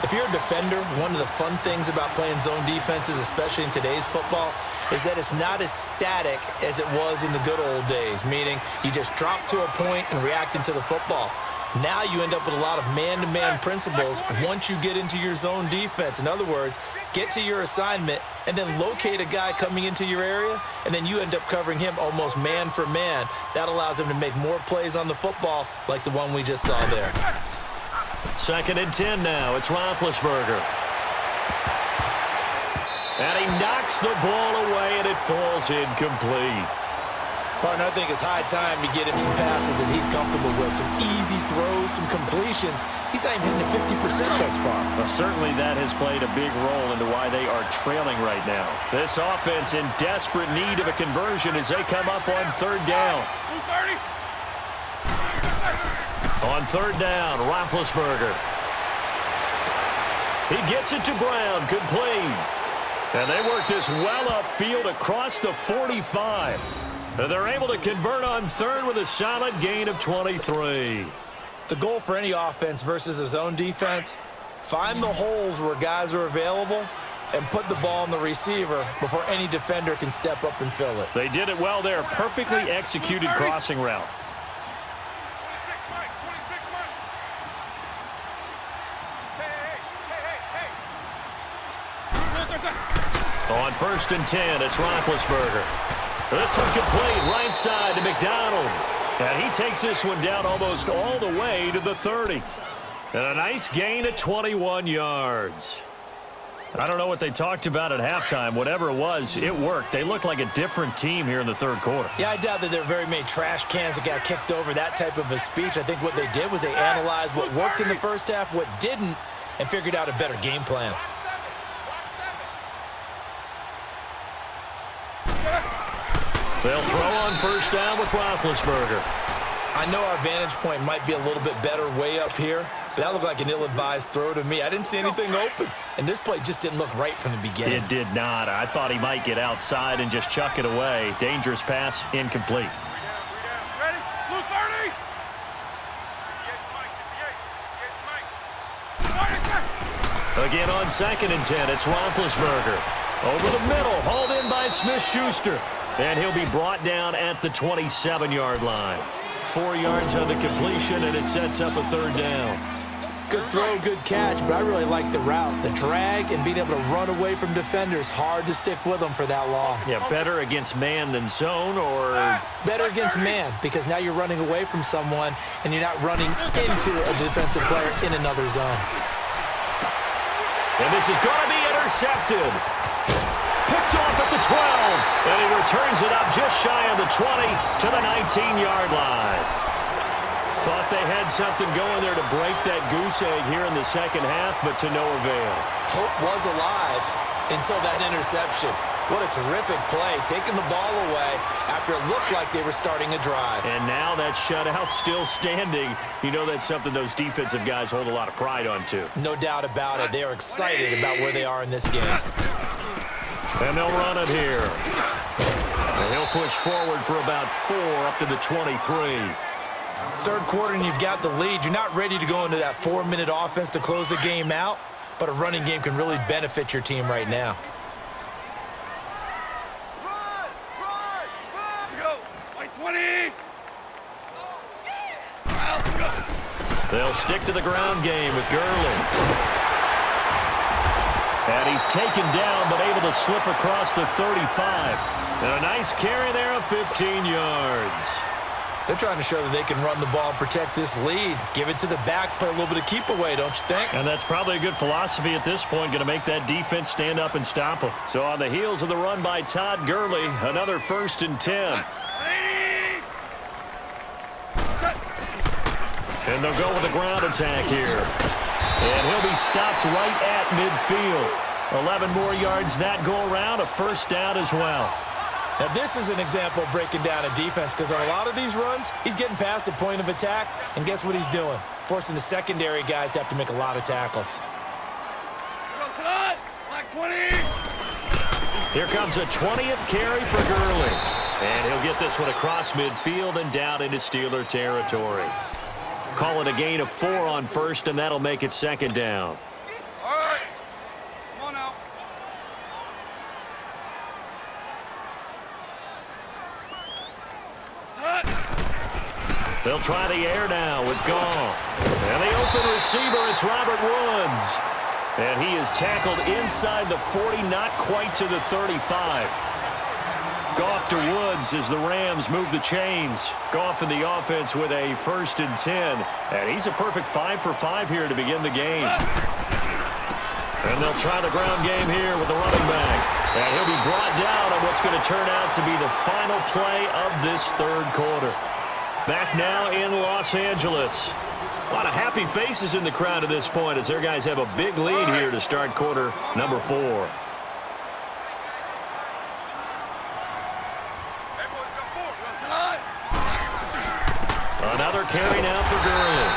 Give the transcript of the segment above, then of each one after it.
If you're a defender, one of the fun things about playing zone defenses, especially in today's football, is that it's not as static as it was in the good old days, meaning you just drop to a point and reacted to the football. Now you end up with a lot of man-to-man principles once you get into your zone defense. In other words, get to your assignment and then locate a guy coming into your area, and then you end up covering him almost man for man. That allows him to make more plays on the football like the one we just saw there. 2nd and 10 now. It's Roethlisberger. And he knocks the ball away, and it falls incomplete. Partner, I think it's high time to get him some passes that he's comfortable with, some easy throws, some completions. He's not even hitting 50% thus far. Well, certainly that has played a big role into why they are trailing right now. This offense in desperate need of a conversion as they come up on 3rd down. On 3rd down, Roethlisberger. He gets it to Brown, complete. And they work this well upfield across the 45. And they're able to convert on 3rd with a solid gain of 23. The goal for any offense versus a zone defense, find the holes where guys are available and put the ball on the receiver before any defender can step up and fill it. They did it well there. Perfectly executed crossing route. On 1st and 10, it's Roethlisberger. This one complete, right side to McDonald. And he takes this one down almost all the way to the 30. And a nice gain of 21 yards. I don't know what they talked about at halftime. Whatever it was, it worked. They look like a different team here in the 3rd quarter. Yeah, I doubt that there are very many trash cans that got kicked over, that type of a speech. I think what they did was they analyzed what worked in the first half, what didn't, and figured out a better game plan. They'll throw on 1st down with Roethlisberger. I know our vantage point might be a little bit better way up here, but that looked like an ill-advised throw to me. I didn't see anything open, and this play just didn't look right from the beginning. It did not. I thought he might get outside and just chuck it away. Dangerous pass, incomplete. Ready? Blue 30. Again on 2nd and 10, it's Roethlisberger. Over the middle, hauled in by Smith-Schuster. And he'll be brought down at the 27-yard line. 4 yards on the completion, and it sets up a 3rd down. Good throw, good catch, but I really like the route. The drag and being able to run away from defenders, hard to stick with them for that long. Yeah, better against man than zone, or? Better against man, because now you're running away from someone, and you're not running into a defensive player in another zone. And this is going to be intercepted. Picked off at the 12, and he returns it up just shy of the 20 to the 19-yard line. Thought they had something going there to break that goose egg here in the 2nd half, but to no avail. Hope was alive until that interception. What a terrific play, taking the ball away after it looked like they were starting a drive. And now that shutout still standing. You know that's something those defensive guys hold a lot of pride on, too. No doubt about it. They are excited about where they are in this game. And they'll run it here. And he'll push forward for about 4 up to the 23. 3rd quarter and you've got the lead. You're not ready to go into that 4-minute offense to close the game out, but a running game can really benefit your team right now. Go. 20. They'll stick to the ground game with Gurley. And he's taken down, but able to slip across the 35. And a nice carry there of 15 yards. They're trying to show that they can run the ball and protect this lead. Give it to the backs, play a little bit of keep away, don't you think? And that's probably a good philosophy at this point, going to make that defense stand up and stop them. So on the heels of the run by Todd Gurley, another 1st and 10. And they'll go with a ground attack here. And he'll be stopped right at midfield. 11 more yards that go around, a 1st down as well. Now, this is an example of breaking down a defense, because on a lot of these runs, he's getting past the point of attack, and guess what he's doing? Forcing the secondary guys to have to make a lot of tackles. Black 20. Here comes a 20th carry for Gurley. And he'll get this one across midfield and down into Steeler territory. Call it a gain of 4 on 1st, and that'll make it 2nd down. They'll try the air now with Goff. And the open receiver, it's Robert Woods. And he is tackled inside the 40, not quite to the 35. Goff to Woods as the Rams move the chains. Goff in the offense with a 1st and 10. And he's a perfect 5 for 5 here to begin the game. And they'll try the ground game here with the running back. And he'll be brought down on what's going to turn out to be the final play of this 3rd quarter. Back now in Los Angeles. A lot of happy faces in the crowd at this point as their guys have a big lead here to start quarter number 4. Another carry now for Gurley.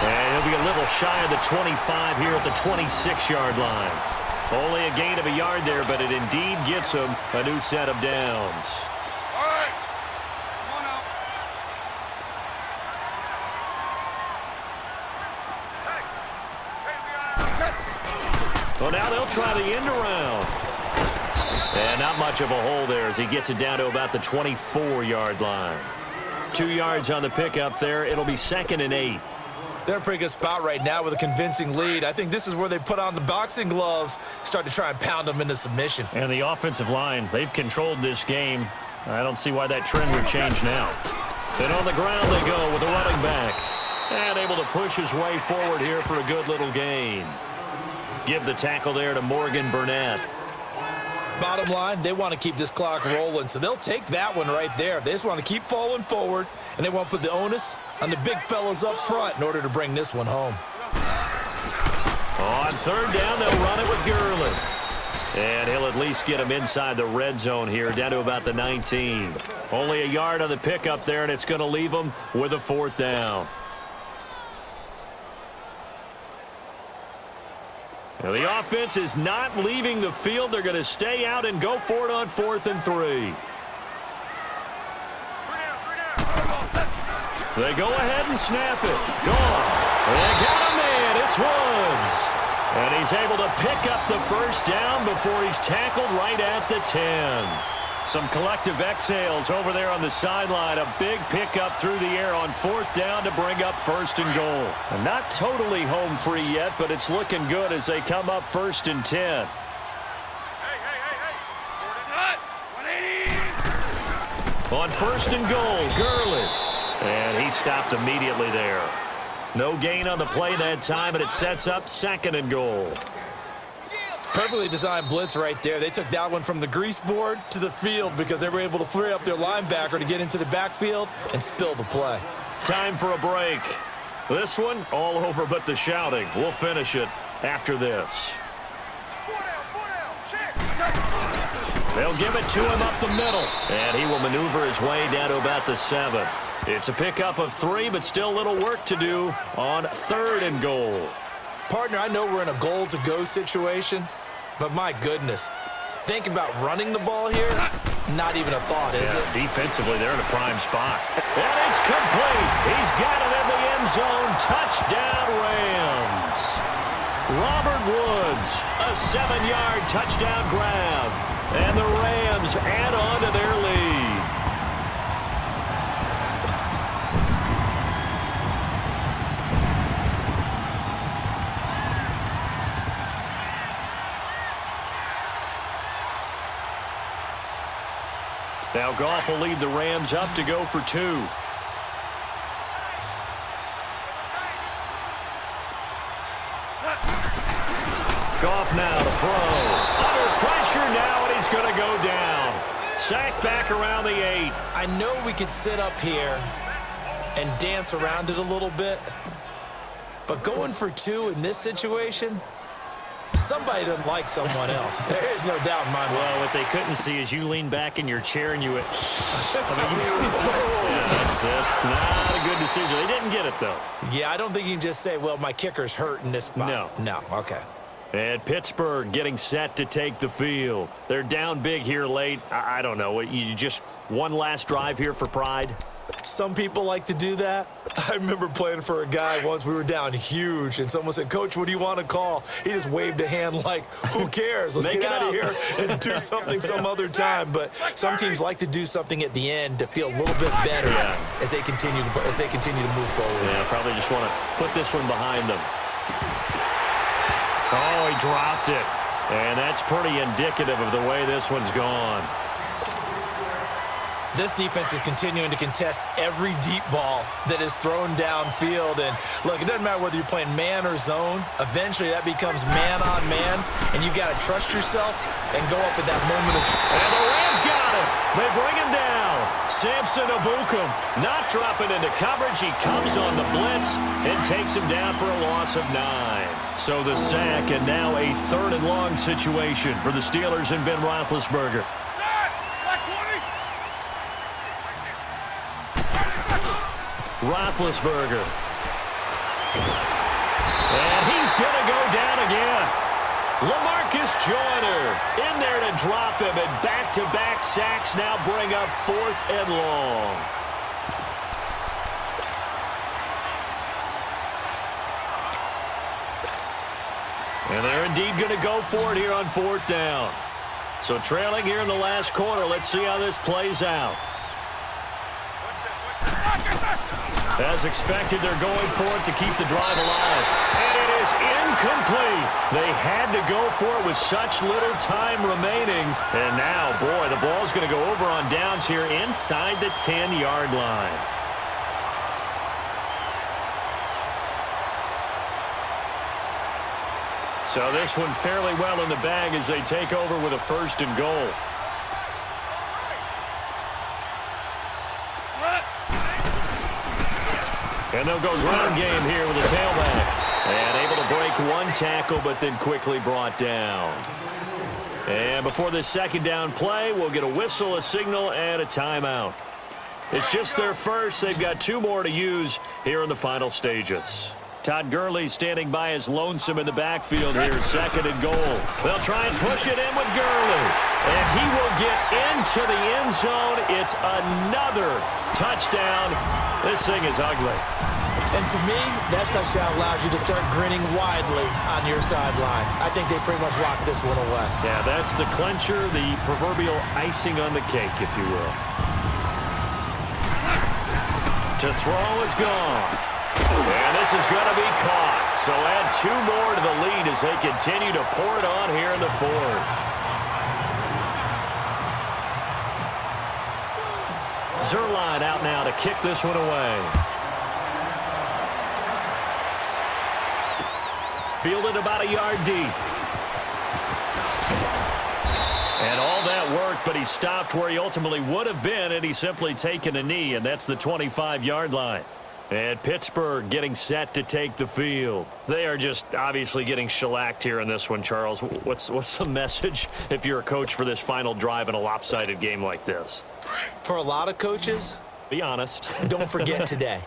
And he'll be a little shy of the 25 here at the 26-yard line. Only a gain of a yard there, but it indeed gets him a new set of downs. All right. Come on out. Well, now they'll try the end around. And not much of a hole there as he gets it down to about the 24-yard line. 2 yards on the pickup there. It'll be 2nd and 8. They're in a pretty good spot right now with a convincing lead. I think this is where they put on the boxing gloves, start to try and pound them into submission. And the offensive line, they've controlled this game. I don't see why that trend would change now. And on the ground they go with the running back. And able to push his way forward here for a good little gain. Give the tackle there to Morgan Burnett. Bottom line, they want to keep this clock rolling, so they'll take that one right there. They just want to keep falling forward, and they want to put the onus on the big fellas up front in order to bring this one home. On 3rd down, they'll run it with Gurley. And he'll at least get him inside the red zone here, down to about the 19. Only a yard on the pickup there, and it's going to leave him with a 4th down. Now the offense is not leaving the field. They're going to stay out and go for it on 4th and 3. They go ahead and snap it. Goff. They got a man. It's Woods. And he's able to pick up the 1st down before he's tackled right at the 10. Some collective exhales over there on the sideline. A big pickup through the air on 4th down to bring up 1st and goal. And not totally home free yet, but it's looking good as they come up 1st and 10. On 1st and goal, Gurley. And he stopped immediately there. No gain on the play that time, and it sets up 2nd and goal. Perfectly designed blitz right there. They took that one from the grease board to the field because they were able to free up their linebacker to get into the backfield and spill the play. Time for a break. This one all over but the shouting. We'll finish it after this. They'll give it to him up the middle, and he will maneuver his way down to about the 7. It's a pickup of 3, but still a little work to do on 3rd and goal. Partner, I know we're in a goal-to-go situation, but my goodness, think about running the ball here, not even a thought, is it? Defensively, they're in a prime spot. And it's complete. He's got it in the end zone. Touchdown, Rams. Robert Woods, a 7-yard touchdown grab. And the Rams add on to their lead. Now Goff will lead the Rams up to go for 2. Goff now to throw. Under pressure now, and he's going to go down. Sacked back around the 8. I know we could sit up here and dance around it a little bit, but going for 2 in this situation, somebody doesn't like someone else. There's no doubt in my mind. Well, what they couldn't see is you lean back in your chair and you went, that's not a good decision. They didn't get it, though. Yeah, I don't think you can just say, well, my kicker's hurt in this spot. No, okay. And Pittsburgh getting set to take the field. They're down big here late. I don't know. You just one last drive here for pride? Some people like to do that. I remember playing for a guy once. We were down huge, and someone said, "Coach, what do you want to call?" He just waved a hand like, "Who cares? Let's get out of here and do something some other time." But some teams like to do something at the end to feel a little bit better as they continue to move forward. Yeah, probably just want to put this one behind them. Oh, he dropped it. And that's pretty indicative of the way this one's gone. This defense is continuing to contest every deep ball that is thrown downfield. And, look, it doesn't matter whether you're playing man or zone. Eventually, that becomes man on man, and you've got to trust yourself and go up at that moment of truth. And the Rams got him. They bring him down. Samson Ebukam not dropping into coverage. He comes on the blitz and takes him down for a loss of 9. So the sack, and now a 3rd and long situation for the Steelers and Ben Roethlisberger. Roethlisberger. And he's going to go down again. LaMarcus Joyner in there to drop him, and back-to-back sacks now bring up 4th and long. And they're indeed going to go for it here on 4th down. So trailing here in the last quarter. Let's see how this plays out. As expected, they're going for it to keep the drive alive. And it is incomplete. They had to go for it with such little time remaining. And now, boy, the ball's going to go over on downs here inside the 10-yard line. So this one fairly well in the bag as they take over with a 1st and goal. And they'll go ground game here with a tailback. And able to break one tackle, but then quickly brought down. And before this 2nd down play, we'll get a whistle, a signal, and a timeout. It's just their first. They've got 2 more to use here in the final stages. Todd Gurley standing by as lonesome in the backfield here, 2nd and goal. They'll try and push it in with Gurley. And he will get into the end zone. It's another touchdown. This thing is ugly. And to me, that touchdown allows you to start grinning widely on your sideline. I think they pretty much locked this one away. Yeah, that's the clincher, the proverbial icing on the cake, if you will. To throw is gone. And this is going to be caught. So add 2 more to the lead as they continue to pour it on here in the 4th. Zuerlein out now to kick this one away. Fielded about a yard deep. And all that work, but he stopped where he ultimately would have been, and he's simply taken a knee, and that's the 25-yard line. And Pittsburgh getting set to take the field. They are just obviously getting shellacked here in this one, Charles. What's the message if you're a coach for this final drive in a lopsided game like this? For a lot of coaches, be honest. Don't forget today.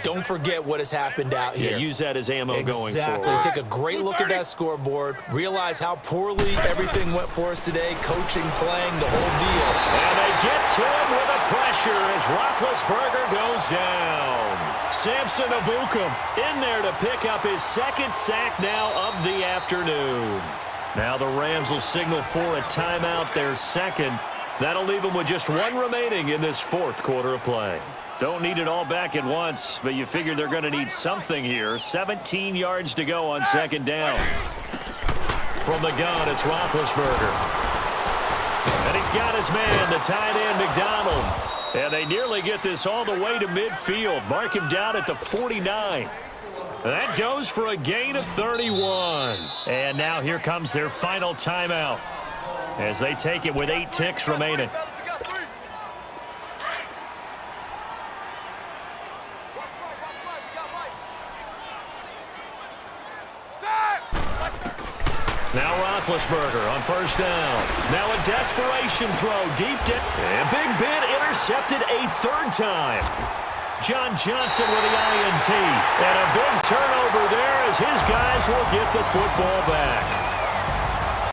Don't forget what has happened out here. Yeah, use that as ammo going forward. Exactly. Take a great look at that scoreboard. Realize how poorly everything went for us today. Coaching, playing, the whole deal. And they get to him with the pressure as Roethlisberger goes down. Samson Ebukam in there to pick up his 2nd sack now of the afternoon. Now the Rams will signal for a timeout, their 2nd. That'll leave them with just 1 remaining in this 4th quarter of play. Don't need it all back at once, but you figure they're going to need something here. 17 yards to go on 2nd down. From the gun, it's Roethlisberger. And he's got his man, the tight end, McDonald. And they nearly get this all the way to midfield. Mark him down at the 49. That goes for a gain of 31. And now here comes their final timeout as they take it with 8 ticks remaining. Now Roethlisberger on 1st down. Now a desperation throw deep down. And Big Ben intercepted a 3rd time. John Johnson with the INT. And a big turnover there as his guys will get the football back.